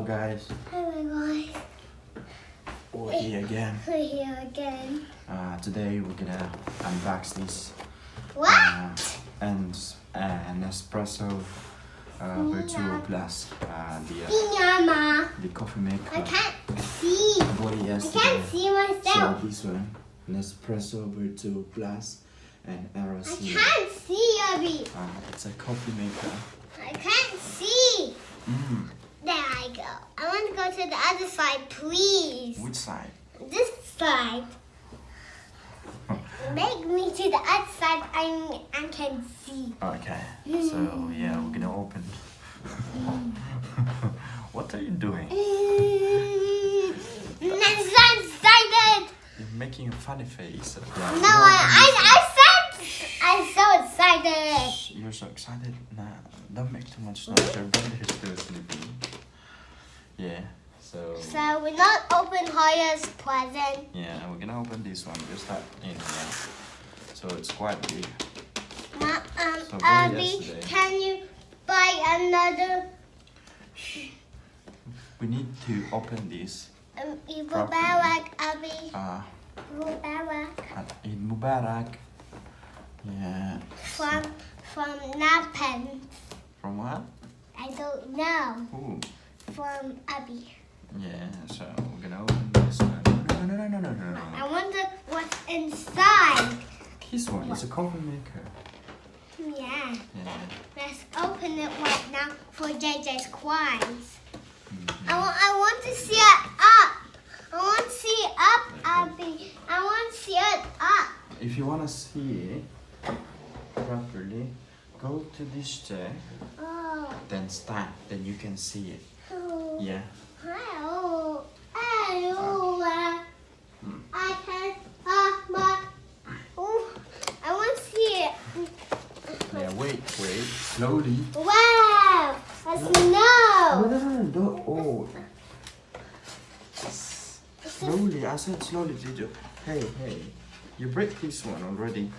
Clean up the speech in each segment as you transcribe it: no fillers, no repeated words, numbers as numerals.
guys. Hello guys. We're here again. We're here again. Today we're gonna unbox this What? and Nespresso Vertuo Plus, Mama. the coffee maker. I can't see. Bought it I yesterday. can't see myself. So this one, Nespresso Vertuo Plus and I Aerosol. can't see, Abby. It's a coffee maker. I can't see. There I go. I want to go to the other side, please. Which side? This side. Make me to the other side. I can see. Okay. So yeah, we're gonna open. What are you doing? I'm so excited. You're making a funny face. No, I'm so excited. You're so excited? Nah, don't make too much noise. Your brother is still sleeping. Yeah, so So we're not open Hoya's present. yeah, we're gonna open this one. Just that in here. So it's quite big. So Abby, yesterday. can you buy another? We need to open this. Ibu Properly. Barak, Abby. Ibu Barak. Eid Mubarak. Yeah. From Napan. From what? I don't know. Ooh. From Abby. Yeah. So we're gonna open this one. No. I wonder what's inside. This one is a coffee maker. Yeah. Yeah. Let's open it right now for JJ's quiz. I want to see it up. I want to see it up, Abby. I want to see it up. If you wanna see it properly, go to this chair, Oh. then stand, then you can see it. Oh. Yeah. Oh. I can. Oh. I want to see it. Yeah. Wait. Slowly. Wow. That's snow. No. Don't. Oh. Slowly. I said slowly, Jijo. Hey. You break this one already.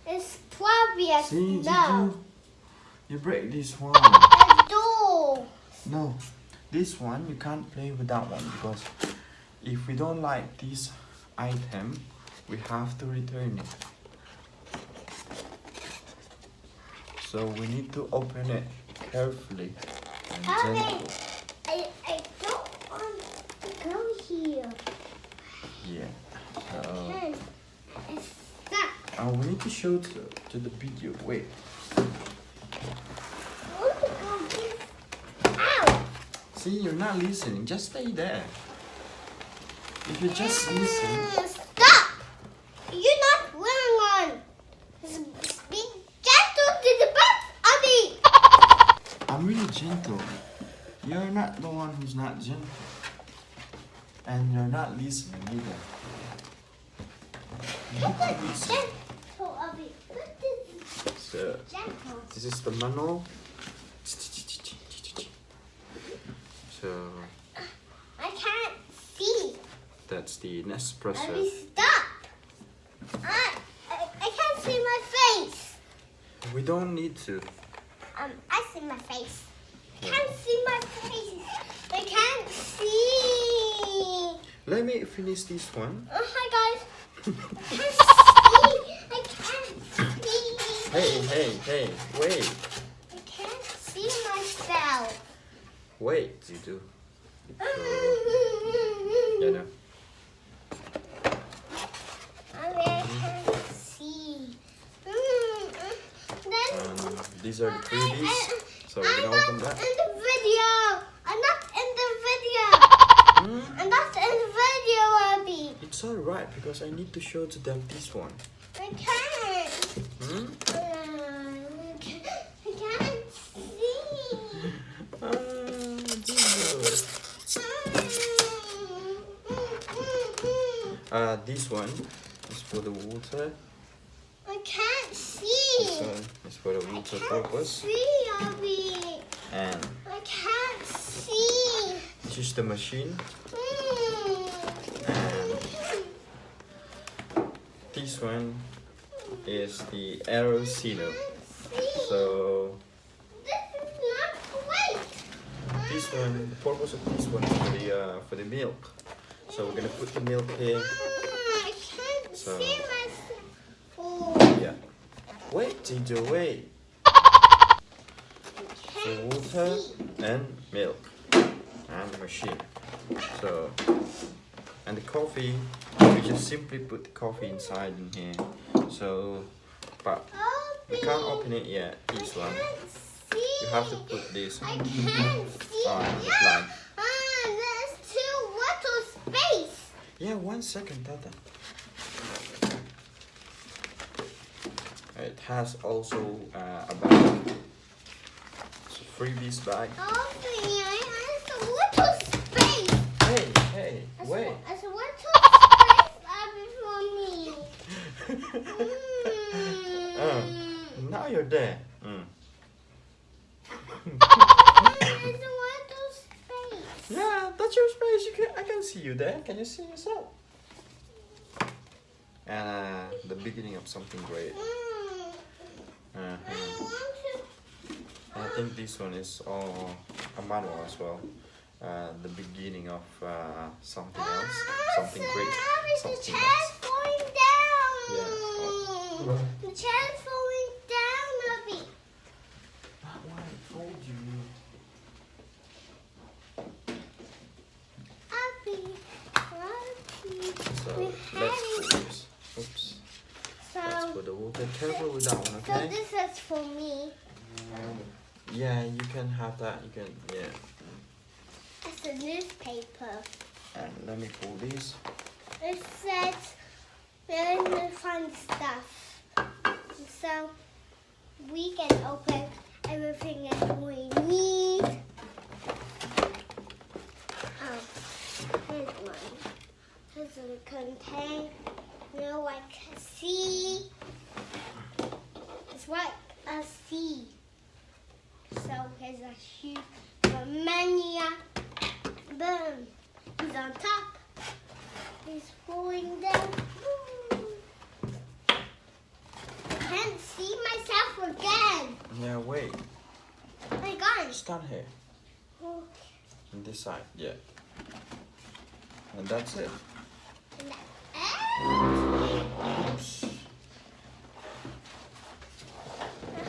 It's probably a See, snow. Jijo. You break this one. A door. No. This one you can't play with that one because if we don't like this item, we have to return it. So we need to open it carefully and gently. I don't want to go here. Yeah. And it's stuck. We need to show to the video. Wait. I want to go this. Ow! See, you're not listening. Just stay there. If you just listen. Stop! You're not willing on. Be gentle to the butt, Abby. I'm really gentle. You're not the one who's not gentle. And you're not listening either. Look at gentle, Abby. Look at So, gentle. this is the manual. So, I can't see. that's the Nespresso. Abby, stop. I can't see my face. We don't need to. I see my face. I can't see my face. I can't see. Let me finish this one. Hi guys. I can't see. Hey, wait. I can't see myself. Wait, you do. Yeah, no. I can't see. Then These are the freebies. So we're I'm gonna open not that. in the video. I'm not in the video. I'm not in the video, Abby. It's alright because I need to show to them this one. I can't. Hmm? I can't see. This one is for the water. I can't This see. one is for the I water can't purpose. see, Abby. And I can't see. this is the machine. This one is the Aerosol. So This is not white. this this one, the purpose of this one is for the milk. So we're gonna put the milk here. I can't So- see myself. Oh, Yeah. Wait, Ginger, wait. I So can't water see. and milk and the machine. So, and the coffee, we just simply put the coffee inside in here. So, but we can't open it yet. This one, you have to put this I can't see. on the Yeah. line. There's too little space. Yeah, 1 second, Tata. It has also a bag. It's a freebies bag. Open, there's a little space. Hey, There's wait. There's a little space for me. Now you're there. There's a little space. Yeah, that's your space. I can see you there. Can you see yourself? And the beginning of something great. I want to. I think this one is a manual as well. The beginning of something else, something great, The something chair's else. falling down. Yeah. The chair's falling down, Abby. That's why I told you. Abby. So We let's have put this. Oops. Let's So, put the water. Careful with that one, so okay? this is for me. Yeah, you can have that. You can, yeah. It's a newspaper. And let me pull this. It says really fun stuff. So we can open everything that we need. Here's one. This will contain, like a C. It's like a C. So here's a huge mania. Boom. He's on top. He's falling down. I can't see myself again. Yeah, wait. Oh my God. Stand here. Oh, On this side, yeah. And that's it. Oops.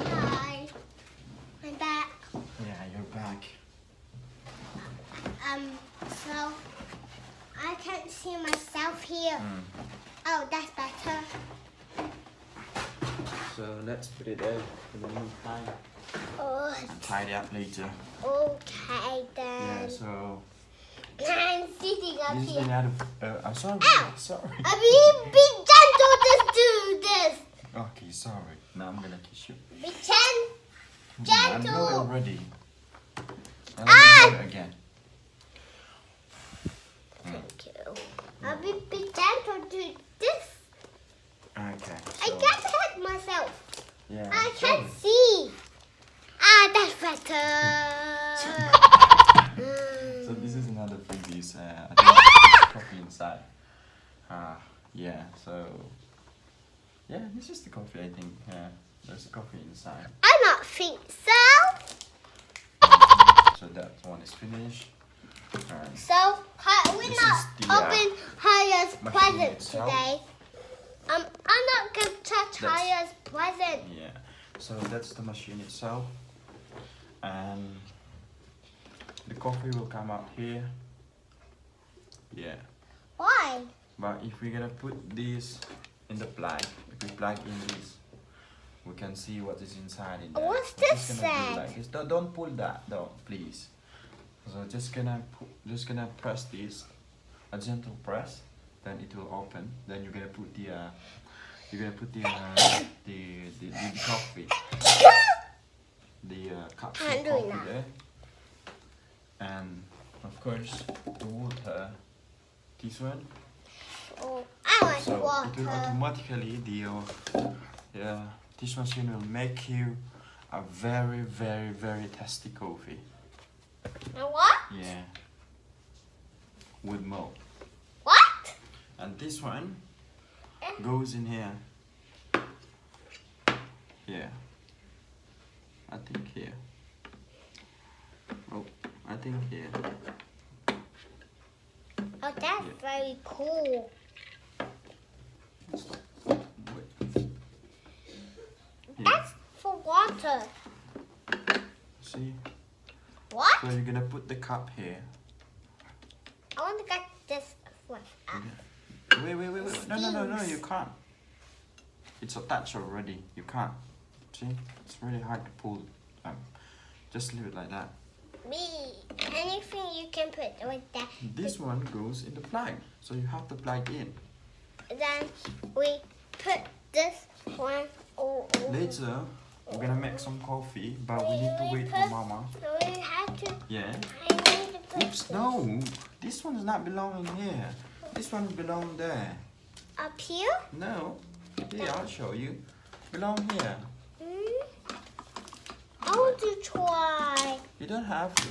Hi. I'm back. Yeah, you're back. So I can't see myself here. Oh, that's better. So let's put it there in the meantime. Oh, Tidy up later. okay then. Yeah, so I'm sitting up this is here. another. I'm sorry. Ow! Sorry. Be gentle, just do this. Okay, sorry. Now I'm gonna kiss you. Be I know it gentle. already. And Ah! let me do it again. Thank you. Be gentle, do this. Okay. I So, can't hurt myself. yeah. I sorry. can't see. That's better. So this is another freebies. I think there's coffee inside. Yeah. So yeah, this is the coffee. I think. There's a coffee inside. I don't think so. So that one is finished. And So we're This not is the, open Haya's machine present itself. today. I'm not gonna touch That's- Haya's present. yeah. So that's the machine itself, and the coffee will come out here. Yeah. Why? But if we're gonna put this in the plug, if we plug in this, we can see what is inside in there. What's We're this just gonna do say? like this. Don't pull that down, please. So just gonna press this, a gentle press, then it will open. Then you're gonna put the coffee, the cup of I'm doing coffee that. there, and of course the water. This one. Oh, I want So it will water. automatically this machine will make you a very, very, very tasty coffee. And what? Yeah. With milk. What? And this one goes in here. Yeah. I think here. Oh, I think here. Oh, that's very cool. Stop. Wait. Here. That's for water. See? What? So you're gonna put the cup here. I want to get this one up. Wait. No, you can't. It's attached already. You can't. See? It's really hard to pull. Just leave it like that. Me, anything you can put with that. This one goes in the plug, so you have to plug in. Then we put this one over. Later, we're gonna make some coffee, but we need to wait for Mama. We have to. Yeah. I need to put Oops, no. This one's not belonging here. This one belongs there. up here. No. Here, I'll show you. Belong here. I want to try. You don't have to.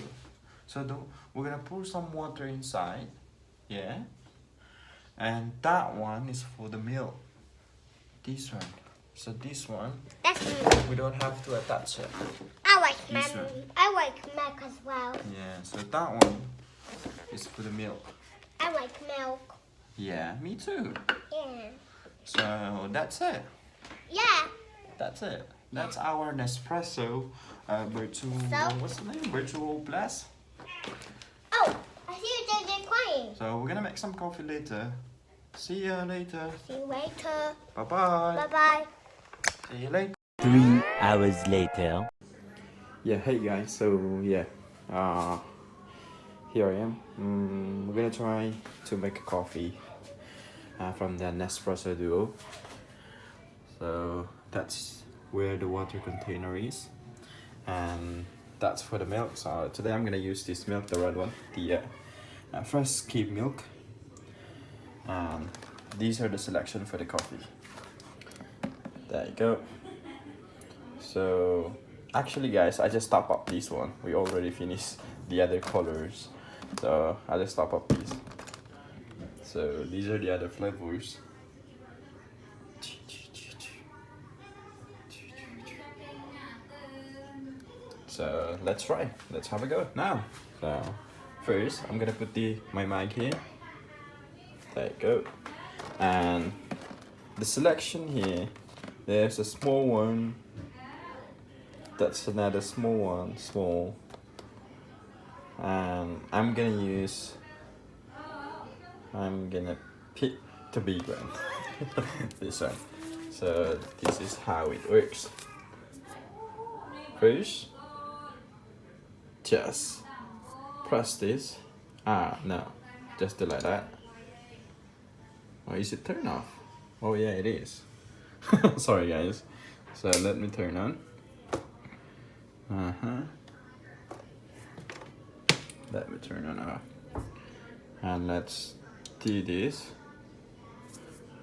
So we're gonna pour some water inside. Yeah. And that one is for the milk. This one. So this one, That's we don't have to attach it. I like This one. I like milk as well. Yeah, so that one is for the milk. I like milk. Yeah, me too. Yeah. So that's it. Yeah. That's it. That's our Nespresso Vertuo, So? what's the name? Vertuo Plus. Oh, I see you JJ crying. So we're gonna make some coffee later. See you later. See you later. Bye bye. Bye bye. See you later. 3 hours later. Yeah, hey guys. So yeah, here I am. We're gonna try to make a coffee from the Nespresso Duo. So that's where the water container is, and that's for the milk. So today I'm gonna use this milk, the red one, the fresh skim milk. And these are the selection for the coffee. There you go. So actually guys, I just top up this one. We already finished the other colors, so I just top up these. So these are the other flavors. So let's try. Let's have a go now. So first, I'm gonna put my mic here. There you go. And the selection here, there's a small one. That's another small one, small. And I'm gonna pick the big one. This one. So this is how it works. First, just press this. No, just do like that. Or is it turn off? Oh yeah, it is. Sorry guys. So let me turn on. Let me turn on off. And let's do this.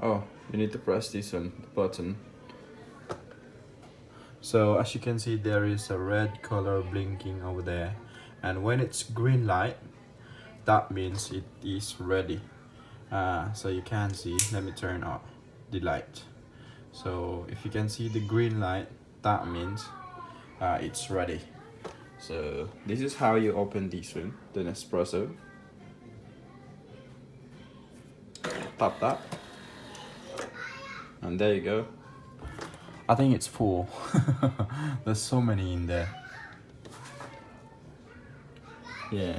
Oh, you need to press this one, the button. So as you can see, there is a red color blinking over there, and when it's green light, that means it is ready. So you can see, let me turn off the light. So if you can see the green light, that means it's ready. So this is how you open this one, the Nespresso. Tap that, and there you go. I think it's full. There's so many in there. Yeah.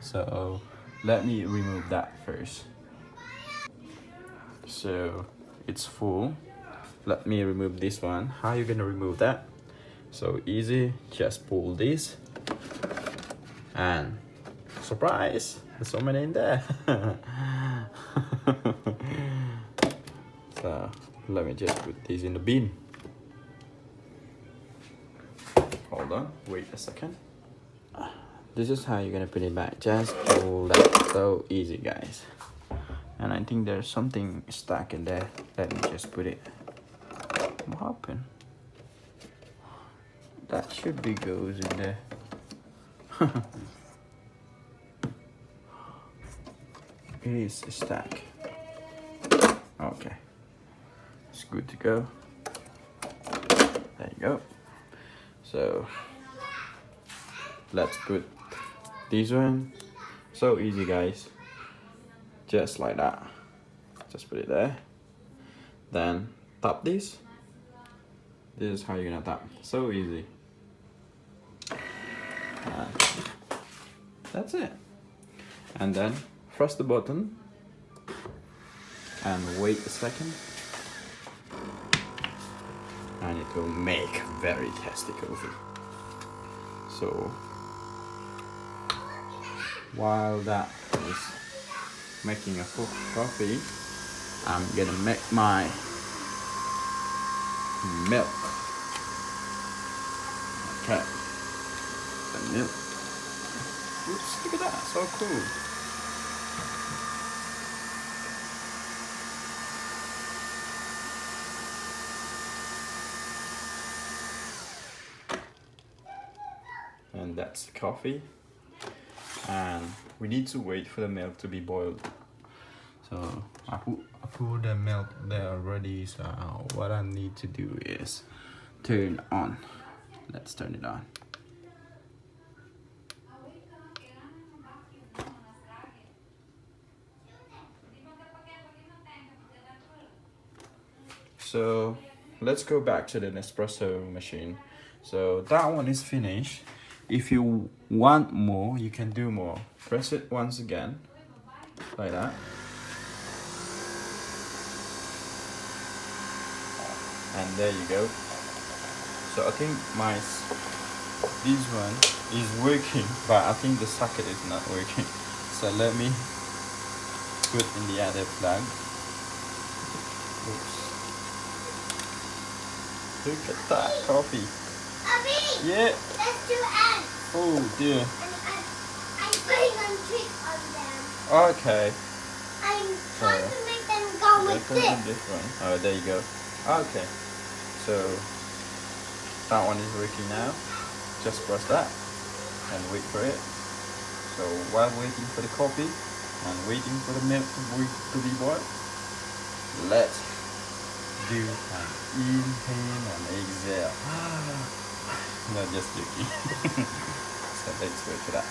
So let me remove that first. So it's full. Let me remove this one. How are you gonna remove that? So easy, just pull this, and surprise, there's so many in there. So let me just put these in the bin. Hold on, wait a second. This is how you're gonna put it back. Just pull that. So easy, guys. And I think there's something stuck in there. Let me just put it. What happened? That should be goes in there. It is stuck. Okay. It's good to go. There you go. So let's put this one. So easy, guys. Just like that. Just put it there. Then tap this. This is how you're gonna tap. So easy. That's it. And then press the button and wait a second. And it will make very tasty coffee. So while that is making a coffee, I'm gonna make my milk. Okay, the milk. Oops, look at that, so cool. And that's the coffee. And we need to wait for the milk to be boiled. So I put the milk there already. So what I need to do is turn on. Let's turn it on. So let's go back to the Nespresso machine. So that one is finished. If you want more, you can do more. Press it once again, like that. And there you go. So I think this one is working, but I think the socket is not working. So let me put in the other plug. Oops. Look at that coffee. Abby, Yeah. let's do ants. Oh dear. I'm putting on treat on them. Okay. I'm trying to make them go with this. One. Oh, there you go. Okay. So that one is working now. Just press that and wait for it. So while waiting for the coffee and waiting for the milk to be boiled, let's do an inhale and exhale. No, just joking. So let's wait for that.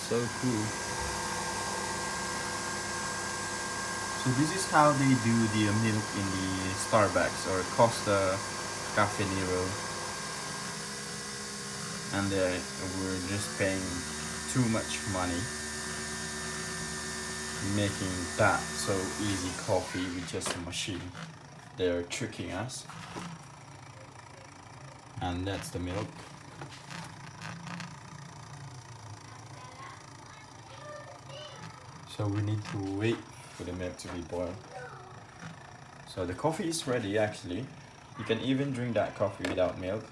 So cool. So this is how they do the milk in the Starbucks or Costa Cafe Nero. And we're just paying too much money making that so easy coffee with just a machine. They're tricking us. And that's the milk. So we need to wait for the milk to be boiled. So the coffee is ready actually. You can even drink that coffee without milk.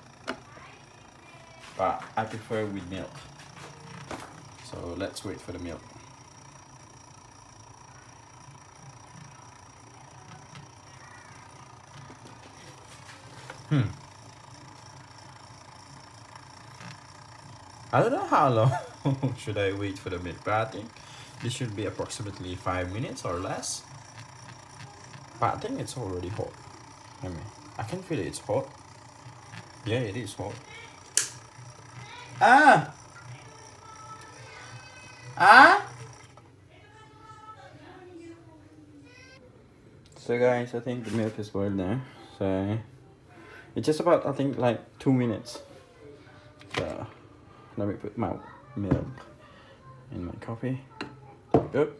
But I prefer with milk. So let's wait for the milk. I don't know how long should I wait for the milk, but I think this should be approximately 5 minutes or less. But I think it's already hot. I can feel it's hot. Yeah, it is hot. So guys, I think the milk is boiled now. So it's just about, I think, like 2 minutes. So let me put my milk in my coffee. Good.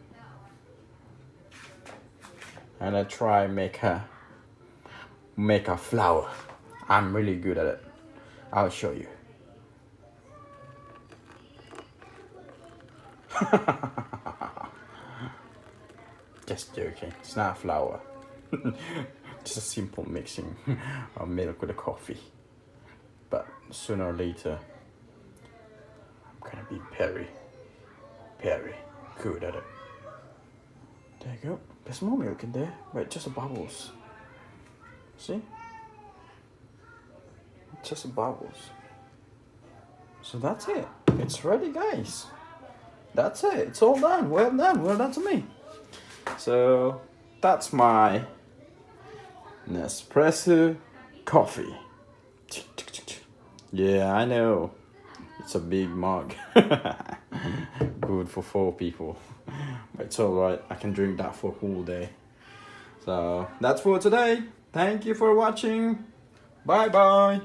And I try make a flour. I'm really good at it. I'll show you. Just joking. It's not flour. Just a simple mixing of milk with a coffee. But sooner or later, I'm gonna be very good at it. There you go. There's more milk in there. Wait, just bubbles. See? Just bubbles. So that's it. It's ready, guys. That's it. It's all done. Well done. Well done to me. So that's my Nespresso coffee. Yeah, I know. It's a big mug. Good for 4 people. But it's alright, I can drink that for a whole day. So that's for today. Thank you for watching. Bye bye.